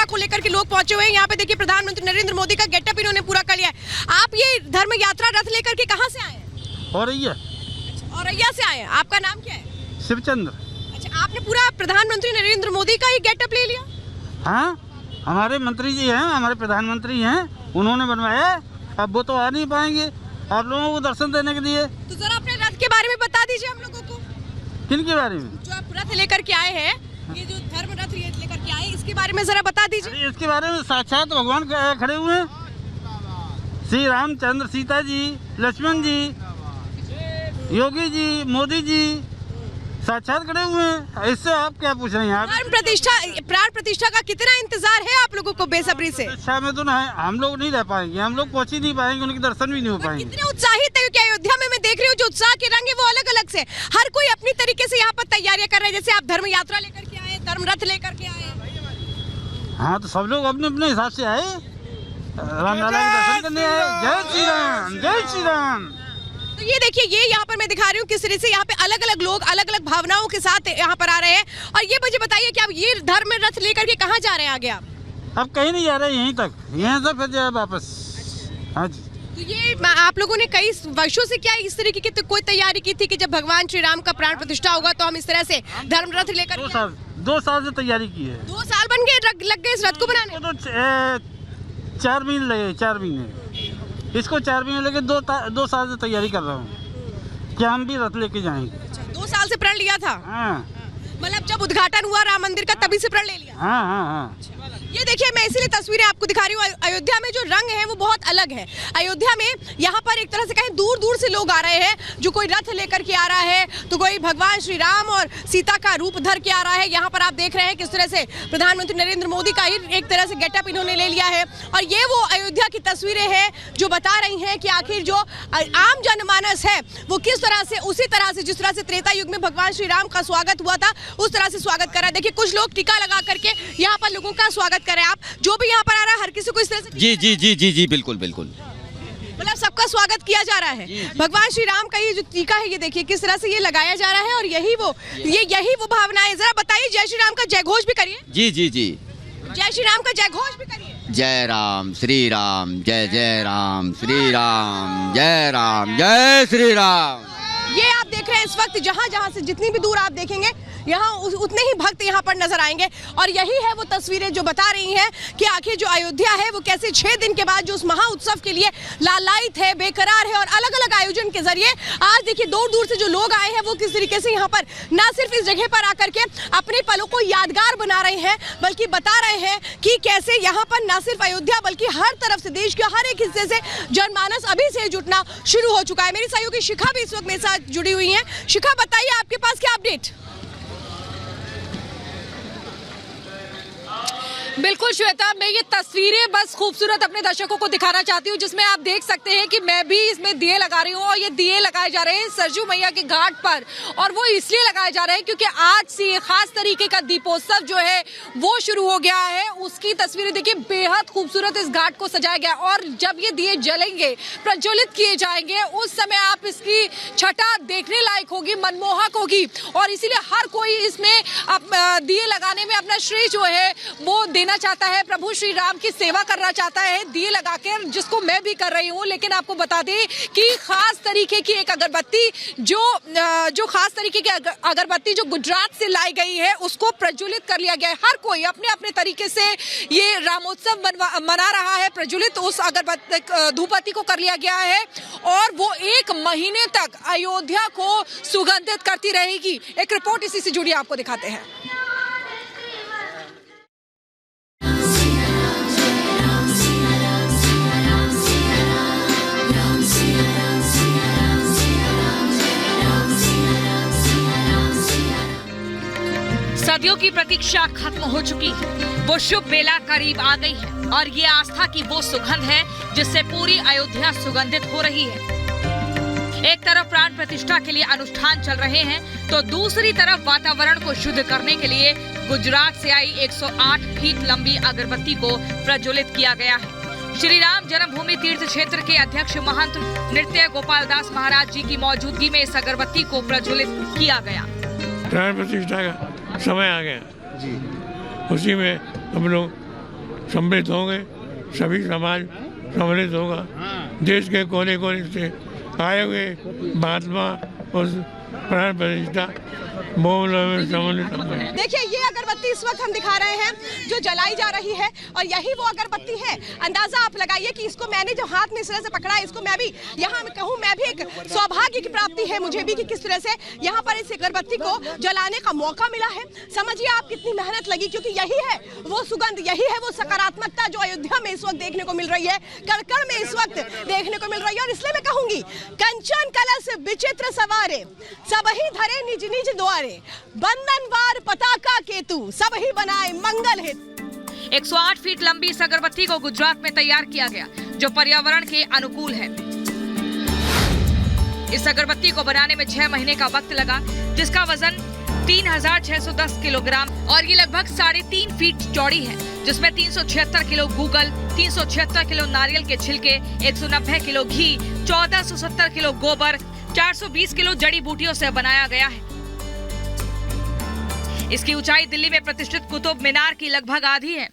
को लेकर के लोग पहुंचे हुए हैं। यहाँ पे देखिए प्रधानमंत्री नरेंद्र मोदी का गेटअप इन्होंने पूरा कर लिया है। आप ये धर्म यात्रा रथ लेकर के कहाँ से आए हैं? औरैया से आए हैं। आपका नाम क्या है? शिवचंद्र। अच्छा, आपने पूरा प्रधानमंत्री नरेंद्र मोदी का ही गेटअप ले लिया? हाँ, हमारे मंत्री जी हैं, हमारे प्रधानमंत्री हैं, उन्होंने बनवाया। अब वो तो आ नहीं पाएंगे आप लोगों को दर्शन देने के लिए। तो जरा अपने रथ के बारे में बता दीजिए हम लोगों को। किन के बारे में? जो आप रथ लेकर के आए हैं, ये जो धर्म रथ लेकर के आए, इसके बारे में जरा बता दीजिए। इसके बारे में साक्षात भगवान खड़े हुए हैं। श्री रामचंद्र, सीता जी, लक्ष्मण जी, योगी जी, मोदी जी साक्षात खड़े हुए हैं। इससे आप क्या पूछ रहे हैं? प्राण प्रतिष्ठा का कितना इंतजार है आप लोगों को बेसब्री से? अच्छा, में तो ना हम लोग नहीं रह पाएंगे, हम लोग पहुंच ही नहीं पाएंगे, उनके दर्शन भी नहीं हो पाएंगे। कितने उत्साहित है, क्योंकि अयोध्या में मैं देख रही हूँ जो उत्साह के रंग है वो अलग अलग से, हर कोई अपनी तरीके से यहाँ पर तैयारियां कर रहे हैं। जैसे आप धर्म यात्रा लेकर के आए, धर्म रथ लेकर के आए। हाँ, तो सब लोग अपने अपने हिसाब से आए, रामलला के दर्शन करने आए। जय श्री राम, जय श्री राम। तो ये देखिए, ये यहाँ पर मैं दिखा रही हूँ किस तरह से यहाँ पे अलग अलग लोग अलग अलग भावनाओं के साथ यहाँ पर आ रहे हैं। और ये मुझे बताइए कि आप ये धर्म रथ लेकर के कहाँ जा रहे हैं आगे? आप कहीं नहीं जा रहे, यहीं तक, यहीं से फिर जाए वापस। हाँ जी। तो ये आप लोगों ने कई वर्षों से क्या इस तरीके की कोई तैयारी की थी कि जब भगवान श्री राम का प्राण प्रतिष्ठा होगा तो हम इस तरह से धर्म रथ लेकर? 2 साल से तैयारी की है। 2 साल बन गए, लग गए इस रथ को बनाने? तो 4 महीने लगे, 4 महीने। इसको 4 महीने लगे, 2 साल से तैयारी कर रहा हूँ कि हम भी रथ लेके जाएंगे। 2 साल से प्रण लिया था? हाँ। मतलब जब उद्घाटन हुआ राम मंदिर का तभी से प्रण ले लिया? हाँ हाँ हाँ। ये देखिए, मैं इसीलिए तस्वीरें आपको दिखा रही हूँ। अयोध्या में जो रंग है वो बहुत अलग है। अयोध्या में यहाँ पर एक तरह से कहीं दूर दूर से लोग आ रहे हैं, जो कोई रथ लेकर के आ रहा है, तो कोई भगवान श्री राम और सीता का रूप धर के आ रहा है। यहाँ पर आप देख रहे हैं किस तरह से प्रधानमंत्री नरेंद्र मोदी का ही एक तरह से गेटअप इन्होंने ले लिया है। और ये वो अयोध्या की तस्वीरें हैं जो बता रही हैं कि आखिर जो आम जनमानस है वो किस तरह से, उसी तरह से जिस तरह से त्रेता युग में भगवान श्री राम का स्वागत हुआ था उस तरह से स्वागत कर रहा है। देखिए, कुछ लोग टीका लगा करके यहाँ पर लोगों का स्वागत कर रहे हैं। आप जो भी यहाँ पर आ रहा है हर किसी को इस तरह से? जी जी जी जी जी, बिल्कुल बिल्कुल। मतलब सबका स्वागत किया जा रहा है। भगवान श्री राम का ये जो टीका है, ये देखिए किस तरह से ये लगाया जा रहा है। और यही वो भावना है। जरा बताइए, जय श्री राम का जय घोष भी करिए। जी जी जी, जय श्री राम का जय घोष भी करिए। जय राम श्री राम, जय जय राम श्री राम, जय राम, जय श्री राम। ये आप देख रहे हैं इस वक्त जहां से जितनी भी दूर आप देखेंगे यहाँ उतने ही भक्त यहाँ पर नजर आएंगे। और यही है वो तस्वीरें जो बता रही हैं कि आखिर जो अयोध्या है वो कैसे 6 दिन के बाद जो उस महा उत्सव के लिए लालायित है, बेकरार है। और अलग अलग आयोजन के जरिए आज देखिए दूर दूर से जो लोग आए हैं वो किस तरीके से यहाँ पर न सिर्फ इस जगह पर आकर के अपने पलों को यादगार बना रहे हैं, बल्कि बता रहे हैं कि कैसे यहाँ पर न सिर्फ अयोध्या बल्कि हर तरफ से, देश के हर एक हिस्से से जनमानस अभी से जुटना शुरू हो चुका है। मेरी सहयोगी शिखा भी इस वक्त मेरे साथ जुड़ी हुई है। शिखा, बताइए आपके पास क्या अपडेट? बिल्कुल श्वेता, मैं ये तस्वीरें बस खूबसूरत अपने दर्शकों को दिखाना चाहती हूँ, जिसमें आप देख सकते हैं कि मैं भी इसमें दिए लगा रही हूँ। और ये दिए लगाए जा रहे हैं सरजू मैया के घाट पर, और वो इसलिए लगाए जा रहे हैं क्योंकि आज से खास तरीके का दीपोत्सव जो है वो शुरू हो गया है। उसकी तस्वीरें देखिए, बेहद खूबसूरत इस घाट को सजाया गया। और जब ये दिए जलेंगे, प्रज्वलित किए जाएंगे, उस समय आप इसकी छटा देखने लायक होगी, मनमोहक होगी। और इसीलिए हर कोई इसमें दिए लगाने में अपना श्रेय जो है वो देना चाहता है, प्रभु श्री राम की सेवा करना चाहता है दिए लगाकर, जिसको मैं भी कर रही हूँ। लेकिन आपको बता दें कि खास तरीके की एक अगरबत्ती जो खास तरीके की अगरबत्ती जो गुजरात से लाई गई है उसको प्रज्वलित कर लिया गया है। हर कोई अपने अपने तरीके से ये रामोत्सव मना रहा है। प्रज्वलित उस अगरबत्ती धूपबत्ती को कर लिया गया है और वो 1 महीने तक अयोध्या को सुगंधित करती रहेगी। एक रिपोर्ट इसी से जुड़ी आपको दिखाते हैं। सदियों की प्रतीक्षा खत्म हो चुकी है, वो शुभ बेला करीब आ गई है और ये आस्था की वो सुगंध है जिससे पूरी अयोध्या सुगंधित हो रही है। एक तरफ प्राण प्रतिष्ठा के लिए अनुष्ठान चल रहे हैं तो दूसरी तरफ वातावरण को शुद्ध करने के लिए गुजरात से आई 108 फीट लंबी अगरबत्ती को प्रज्वलित किया गया है। श्री राम जन्मभूमि तीर्थ क्षेत्र के अध्यक्ष महंत नृत्य गोपाल दास महाराज जी की मौजूदगी में इस अगरबत्ती को प्रज्वलित किया गया। प्राण प्रतिष्ठा का समय आ गया जी, उसी में हम लोग सम्मिलित होंगे, सभी समाज सम्मिलित होगा। देश के कोने कोने से आए हुए महात्मा और प्राण प्रतिष्ठा देखिए ये अगरबत्ती इस वक्त हम दिखा रहे हैं जो जलाई जा रही है और यही वो अगरबत्ती है। अंदाजा आप लगाइए कि इसको मैंने जो हाथ में इस तरह से पकड़ा है, इसको मैं भी यहाँ कहूँ मैं भी एक सौभाग्य की प्राप्ति है मुझे भी कि किस तरह से यहाँ पर इस अगरबत्ती को जलाने का मौका मिला है। समझिए आप कितनी मेहनत लगी, क्योंकि यही है वो सुगंध, यही है वो सकारात्मकता जो अयोध्या में इस वक्त देखने को मिल रही है, कण में इस वक्त देखने को मिल रही है। और इसलिए मैं कहूंगी कंचन कलश विचित्र सवारे, सब ही धरे निज निज द्वारे, बंधनवार पताका केतु, सब ही बनाए मंगल हित। 108 फीट लंबी इस अगरबत्ती को गुजरात में तैयार किया गया, जो पर्यावरण के अनुकूल है। इस अगरबत्ती को बनाने में 6 महीने का वक्त लगा, जिसका वजन 3610 किलोग्राम और ये लगभग 3.5 फीट चौड़ी है, जिसमें 376 किलो गूगल, 376 किलो नारियल के छिलके, 190 किलो घी, 1470 किलो गोबर, 420 किलो जड़ी बूटियों से बनाया गया है। इसकी ऊंचाई दिल्ली में प्रतिष्ठित कुतुब मीनार की लगभग आधी है।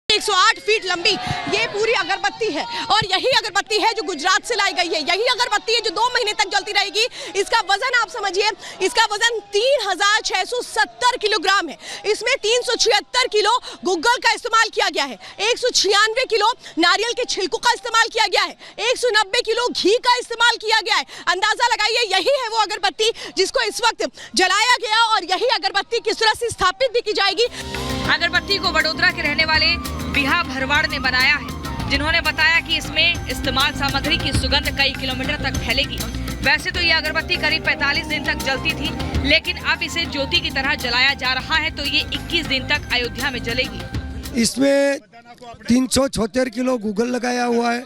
108 फीट लंबी ये पूरी अगरबत्ती है और यही अगरबत्ती है जो गुजरात से लाई गई है। यही अगरबत्ती है जो 2 महीने तक जलती रहेगी। इसका वजन आप समझिए, इसका वजन 3670 किलोग्राम है। इसमें 376 किलो गूगल का इस्तेमाल किया गया है, 196 किलो नारियल के छिलकों का इस्तेमाल किया गया है, 190 किलो घी का इस्तेमाल किया गया है। अंदाजा लगाइए यही है वो अगरबत्ती जिसको इस वक्त जलाया गया और यही अगरबत्ती किस तरह से स्थापित भी की जाएगी। अगरबत्ती को वडोदरा के रहने वाले बिहा भरवाड़ ने बनाया है, जिन्होंने बताया कि इसमें इस्तेमाल सामग्री की सुगंध कई किलोमीटर तक फैलेगी। वैसे तो ये अगरबत्ती करीब 45 दिन तक जलती थी, लेकिन अब इसे ज्योति की तरह जलाया जा रहा है तो ये 21 दिन तक अयोध्या में जलेगी। इसमें 376 किलो गूगल लगाया हुआ है,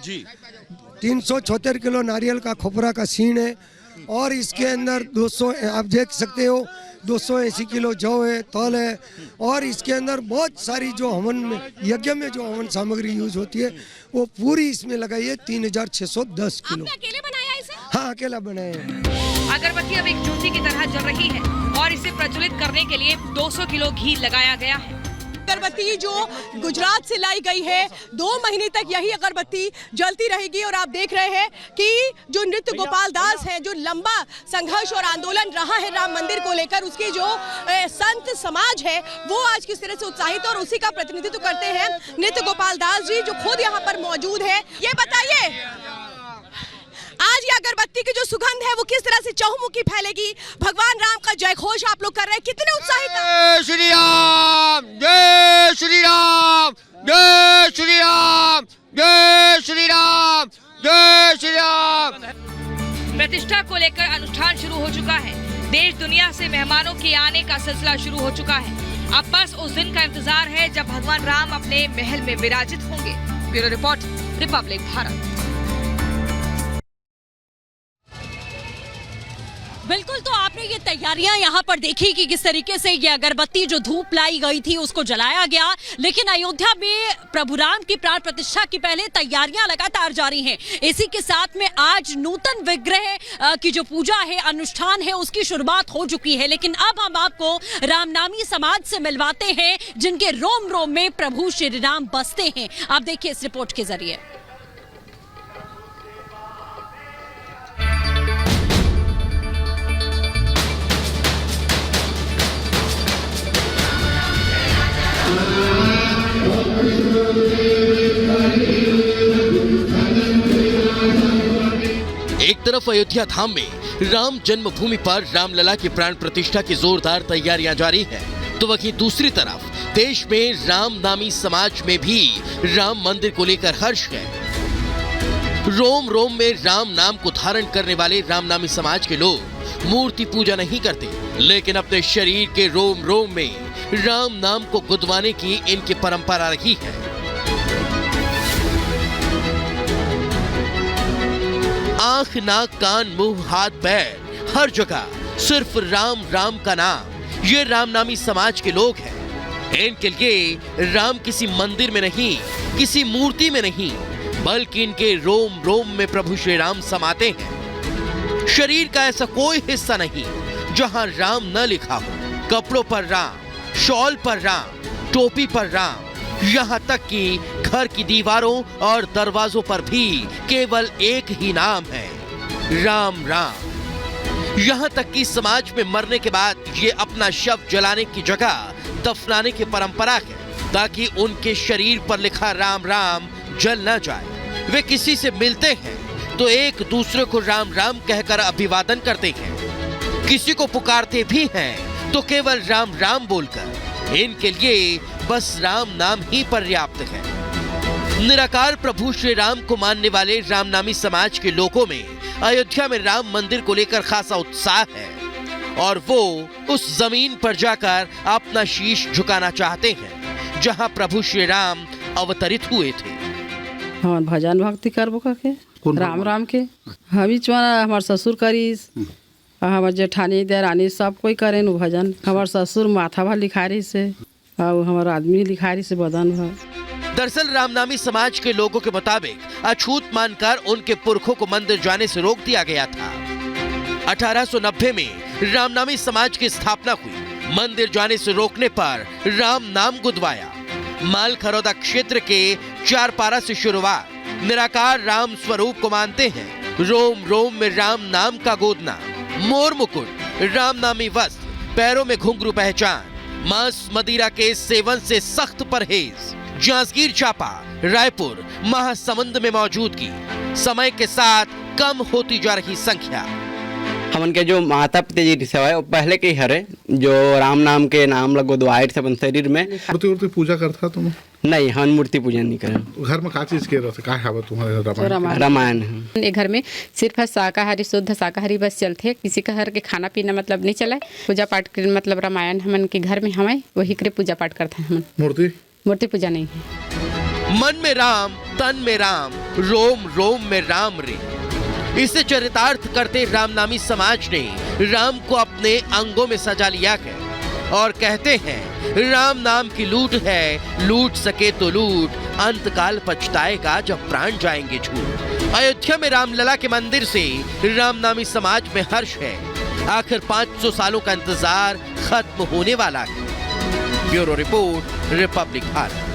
376 किलो नारियल का खोपरा का सीन है और इसके अंदर 200 आप देख सकते हो 280 किलो जौ है, तल है और इसके अंदर बहुत सारी जो हवन में यज्ञ में जो हवन सामग्री यूज होती है वो पूरी इसमें लगाई है। 3610 किलो। आपने अकेले बनाया इसे? हाँ, अकेला बनाया है। अगरबत्ती अब एक ज्योति की तरह जल रही है और इसे प्रज्वलित करने के लिए 200 किलो घी लगाया गया है। अगरबत्ती जो गुजरात से लाई गई है, 2 महीने तक यही अगरबत्ती जलती रहेगी। और आप देख रहे हैं कि जो नृत्य गोपाल दास है, जो लंबा संघर्ष और आंदोलन रहा है राम मंदिर को लेकर, उसकी जो संत समाज है वो आज किस तरह से उत्साहित और उसी का प्रतिनिधित्व करते हैं नृत्य गोपाल दास जी, जो खुद यहाँ पर मौजूद है। ये बताइए आज ये अगरबत्ती की जो सुगंध है वो किस तरह से चहुमुखी फैलेगी। भगवान राम का जय घोष आप लोग कर रहे हैं, कितने उत्साहित हैं। जय श्री राम, जय श्री राम, जय श्री राम, जय श्री राम, जय श्री राम। प्रतिष्ठा को लेकर अनुष्ठान शुरू हो चुका है। देश दुनिया से मेहमानों के आने का सिलसिला शुरू हो चुका है। अब बस उस दिन का इंतजार है जब भगवान राम अपने महल में विराजित होंगे। Bureau report, Republic Bharat. बिल्कुल, तो आपने ये तैयारियां यहाँ पर देखी कि किस तरीके से ये अगरबत्ती जो धूप लाई गई थी उसको जलाया गया। लेकिन अयोध्या में प्रभु राम की प्राण प्रतिष्ठा की पहले तैयारियां लगातार जारी हैं। इसी के साथ में आज नूतन विग्रह की जो पूजा है, अनुष्ठान है, उसकी शुरुआत हो चुकी है। लेकिन अब हम आपको रामनामी समाज से मिलवाते हैं जिनके रोम रोम में प्रभु श्री राम बसते हैं। आप देखिए इस रिपोर्ट के जरिए। एक तरफ अयोध्या धाम में राम जन्मभूमि पर रामलला की प्राण प्रतिष्ठा की जोरदार तैयारियां जारी है, तो वहीं दूसरी तरफ देश में रामनामी समाज में भी राम मंदिर को लेकर हर्ष है। रोम रोम में राम नाम को धारण करने वाले रामनामी समाज के लोग मूर्ति पूजा नहीं करते, लेकिन अपने शरीर के रोम रोम में राम नाम को गुदवाने की इनकी परंपरा रही है। आंख, नाक, कान, मुंह, हाथ, पैर, हर जगह सिर्फ राम राम का नाम। ये रामनामी समाज के लोग हैं। इनके लिए राम किसी मंदिर में नहीं, किसी मूर्ति में नहीं, बल्कि इनके रोम रोम में प्रभु श्री राम समाते हैं। शरीर का ऐसा कोई हिस्सा नहीं जहां राम न लिखा हो। कपड़ों पर राम, शॉल पर राम, टोपी पर राम, यहाँ तक कि घर की दीवारों और दरवाजों पर भी केवल एक ही नाम है, राम राम। यहाँ तक कि समाज में मरने के बाद ये अपना शव जलाने की जगह दफनाने की परंपरा है, ताकि उनके शरीर पर लिखा राम राम जल न जाए। वे किसी से मिलते हैं तो एक दूसरे को राम राम कहकर अभिवादन करते हैं, किसी को पुकारते भी हैं तो केवल राम राम बोलकर। इनके लिए बस राम नाम ही पर्याप्त है। निराकार प्रभु श्री राम को मानने वाले रामनामी समाज के लोगों में अयोध्या में राम मंदिर को लेकर खासा उत्साह है और वो उस जमीन पर जाकर अपना शीश झुकाना चाहते हैं जहां प्रभु श्री राम अवतरित हुए थे। हम भजन भक्ति करबो करके राम राम के हमी चुना हमार ससुर करीस, हमार जेठानी देरानी सब कोई करे नु भजन। हमार ससुर माथा भा लिखारी से और हमार आदमी लिखारी से बदन भा। दरअसल रामनामी समाज के लोगों के मुताबिक अछूत मानकर उनके पुरखों को मंदिर जाने से रोक दिया गया था। 1890 में रामनामी समाज की स्थापना हुई। मंदिर जाने से रोकने पर राम नाम गुदवाया। माल खरौदा क्षेत्र के चारपारा से शुरुआत। निराकार राम स्वरूप को मानते हैं। रोम रोम में राम नाम का गोदना, मोर मुकुट, रामनामी वस्त्र, पैरों में घुंघरू पहचान, मांस मदिरा के सेवन से सख्त परहेज। जांजगीर चांपा, रायपुर, महासमुंद में मौजूदगी, समय के साथ कम होती जा रही संख्या। हमन के जो माता पिता जी है वो पहले के ही हरे, जो राम नाम के नाम लगो द्वार से अपन शरीर में मूर्ति पूजा करता तुम? नहीं, हम मूर्ति पूजन नहीं करें। घर में का चीज के रहते का है तुम्हारे? रामायण। घर में सिर्फ शाकाहारी, शुद्ध शाकाहारी बस चलते, किसी का घर के खाना पीना मतलब नहीं चला। पूजा पाठ के मतलब रामायण हमन के घर में हमें वही करे पूजा पाठ करते हैं। हमन मूर्ति पूजा नहीं है। मन में राम, तन में राम, रोम रोम में राम रे। इसे चरितार्थ करते रामनामी समाज ने राम को अपने अंगों में सजा लिया है और कहते हैं राम नाम की लूट है, लूट सके तो लूट, अंतकाल पछताएगा जब प्राण जाएंगे छूट। अयोध्या में रामलला के मंदिर से रामनामी समाज में हर्ष है। आखिर 500 सालों का इंतजार खत्म होने वाला है। Bureau report, Republic Bharat.